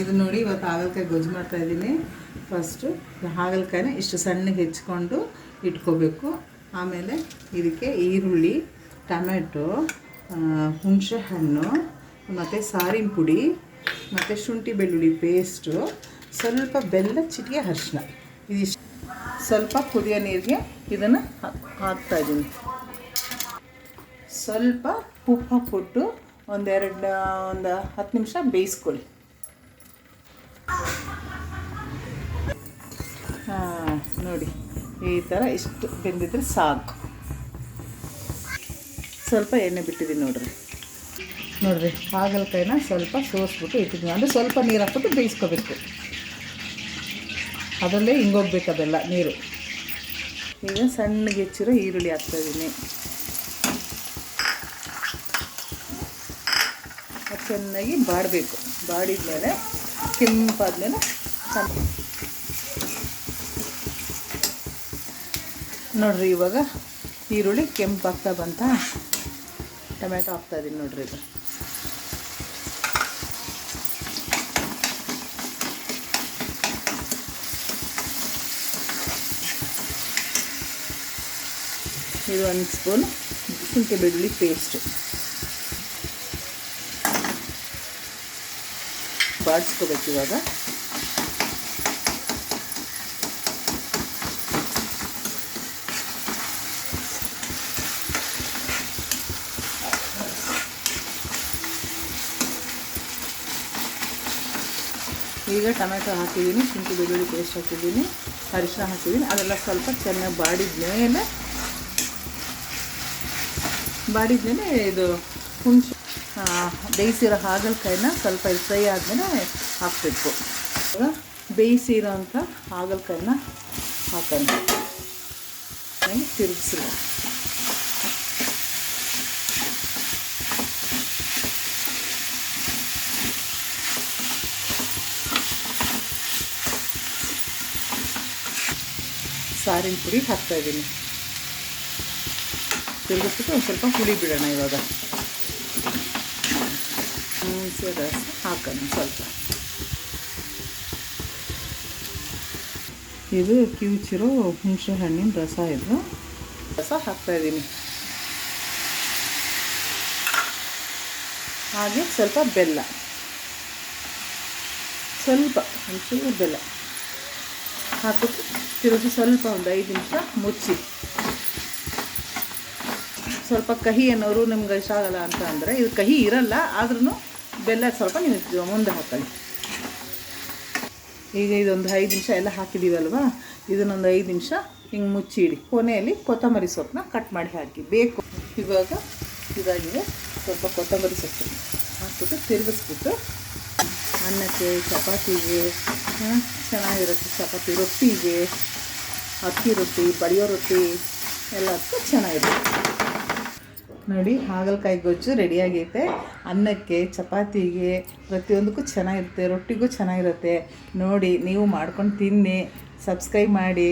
ಇದು ನೋಡಿ ಇವತ್ತು ಹಾಗಲಕಾಯಿ ಗೊಜ್ಜು ಮಾಡ್ತಾಯಿದ್ದೀನಿ. ಫಸ್ಟು ಹಾಗಲಕಾಯಿನ ಇಷ್ಟು ಸಣ್ಣಗೆ ಹೆಚ್ಕೊಂಡು ಇಟ್ಕೋಬೇಕು. ಆಮೇಲೆ ಇದಕ್ಕೆ ಈರುಳ್ಳಿ, ಟೊಮೆಟೊ, ಹುಣಸೆ ಹಣ್ಣು, ಮತ್ತು ಸಾರಿನ ಪುಡಿ, ಮತ್ತು ಶುಂಠಿ ಬೆಳ್ಳುಳ್ಳಿ ಪೇಸ್ಟು, ಸ್ವಲ್ಪ ಬೆಲ್ಲ, ಚಿಟಿಕೆ ಅರಿಶಿನ, ಇದಿಷ್ಟು ಸ್ವಲ್ಪ ಕುದಿಯೋ ನೀರಿಗೆ ಇದನ್ನು ಹಾಕ್ತಾಯಿದ್ದೀನಿ. ಸ್ವಲ್ಪ ಉಪ್ಪು ಹಾಕ್ಬಿಟ್ಟು ಒಂದು 10 ನಿಮಿಷ ಬೇಯಿಸ್ಕೊಳ್ಳಿ. ನೋಡಿ ಈ ಥರ ಇಷ್ಟು ಬೆಂದಿದ್ರೆ ಸಾಕು. ಸ್ವಲ್ಪ ಎಣ್ಣೆ ಬಿಟ್ಟಿದ್ದೀನಿ ನೋಡ್ರಿ ಹಾಗಲಕಾಯಿನ ಸ್ವಲ್ಪ ಸೋಸ್ಬಿಟ್ಟು ಇಟ್ಟಿದ್ದೀನಿ. ಅಂದರೆ ಸ್ವಲ್ಪ ನೀರು ಹಾಕ್ಬಿಟ್ಟು ಬೇಯಿಸ್ಕೋಬೇಕು. ಅದರಲ್ಲೇ ಹಿಂಗೋಗ್ಬೇಕು ಅದೆಲ್ಲ ನೀರು. ಈಗ ಸಣ್ಣಗೆ ಹೆಚ್ಚಿರೋ ಈರುಳ್ಳಿ ಹಾಕ್ತಾಯಿದ್ದೀನಿ. ಚೆನ್ನಾಗಿ ಬಾಡಬೇಕು. ಬಾಡಿದ್ಮೇಲೆ ಕೆಂಪಾದ್ಮೇಲೆ ನೋಡಿರಿ ಇವಾಗ ಈರುಳ್ಳಿ ಕೆಂಪಾಗ್ತಾ ಬಂತ. ಟೊಮೆಟೊ ಹಾಕ್ತಾಯಿದ್ದೀನಿ ನೋಡಿರಿ. ಇದು 1 ಸ್ಪೂನ್ ಶುಂಠಿ ಬೆಳ್ಳುಳ್ಳಿ ಪೇಸ್ಟು ಬಾಡಿಸ್ಕೋಬೇಕು. ಇವಾಗ ಟೊಮೆಟೊ ಹಾಕಿದ್ದೀನಿ, ಶುಂಠಿ ಬೆಳ್ಳುಳ್ಳಿ ಪೇಸ್ಟ್ ಹಾಕಿದ್ದೀನಿ, ಅರಿಶಿನ ಹಾಕಿದ್ದೀನಿ. ಅದೆಲ್ಲ ಸ್ವಲ್ಪ ಚೆನ್ನಾಗಿ ಬಾಡಿದ್ಮೇಲೆ ಇದು ಹುಣಸೆ ಬೇಯಿಸಿರೋ ಹಾಗಲಕಾಯಿನ ಸ್ವಲ್ಪ ಫ್ರೈ ಆದಮೇಲೆ ಹಾಕಬೇಕು. ಇವಾಗ ಬೇಯಿಸಿರೋ ಅಂಥ ಹಾಗಲಕಾಯಿನ ಹಾಕೋಣ. ತಿರುಗಿಸಿ ಸಾರಿನ ಪುಡಿ ಹಾಕ್ತಾಯಿದ್ದೀನಿ. ತಿರುಗಿಸ್ಬಿಟ್ಟು ಒಂದು ಸ್ವಲ್ಪ ಹುಳಿ ಬಿಡೋಣ. ಇವಾಗ ಹುಣಸೆ ರಸ ಹಾಕೋಣ ಸ್ವಲ್ಪ. ಇದು ಕಿವುಚಿರೋ ಹುಣಸೆ ಹಣ್ಣಿನ ರಸ. ಇದು ರಸ ಹಾಕ್ತಾಯಿದ್ದೀನಿ. ಹಾಗೆ ಸ್ವಲ್ಪ ಬೆಲ್ಲ, ಒಂಚೂರು ಬೆಲ್ಲ ಹಾಕ್ಬಿಟ್ಟು ತಿರುಗಿ ಸ್ವಲ್ಪ ಒಂದು 5 ನಿಮಿಷ ಮುಚ್ಚಿ. ಸ್ವಲ್ಪ ಕಹಿ ಅನ್ನೋರು ನಿಮ್ಗೆ ಇಷ್ಟ ಆಗಲ್ಲ ಅಂತ ಅಂದರೆ ಇದು ಕಹಿ ಇರಲ್ಲ, ಆದ್ರೂ ಬೆಲ್ಲ ಸ್ವಲ್ಪ ನೀವು ಮುಂದೆ ಹಾಕೊಳ್ಳಿ. ಈಗ ಇದೊಂದು 5 ನಿಮಿಷ ಎಲ್ಲ ಹಾಕಿದ್ದೀವಲ್ವ, ಇದನ್ನೊಂದು 5 ನಿಮಿಷ ಹಿಂಗೆ ಮುಚ್ಚಿಡಿ. ಕೊನೆಯಲ್ಲಿ ಕೊತ್ತಂಬರಿ ಸೊಪ್ಪನ್ನ ಕಟ್ ಮಾಡಿ ಹಾಕಿ ಬೇಕು. ಇವಾಗ ಇದಾಗಿದೆ. ಸ್ವಲ್ಪ ಕೊತ್ತಂಬರಿ ಸೊಪ್ಪು ಹಾಕ್ಬಿಟ್ಟು ತಿರುಗಿಸ್ಬಿಟ್ಟು ಅನ್ನಕ್ಕೆ, ಚಪಾತಿಗೆ ಚೆನ್ನಾಗಿರುತ್ತೆ. ಚಪಾತಿ, ರೊಟ್ಟಿಗೆ, ಅಕ್ಕಿ ರೊಟ್ಟಿ, ಬಡಿಯೋ ರೊಟ್ಟಿ ಎಲ್ಲದಕ್ಕೂ ಚೆನ್ನಾಗಿರುತ್ತೆ. ನೋಡಿ ಹಾಗಲಕಾಯಿ ಗೊಜ್ಜು ರೆಡಿಯಾಗೈತೆ. ಅನ್ನಕ್ಕೆ, ಚಪಾತಿಗೆ, ಪ್ರತಿಯೊಂದಕ್ಕೂ ಚೆನ್ನಾಗಿರುತ್ತೆ. ರೊಟ್ಟಿಗೂ ಚೆನ್ನಾಗಿರುತ್ತೆ. ನೋಡಿ ನೀವು ಮಾಡ್ಕೊಂಡು ತಿನ್ನಿ. ಸಬ್ಸ್ಕ್ರೈಬ್ ಮಾಡಿ.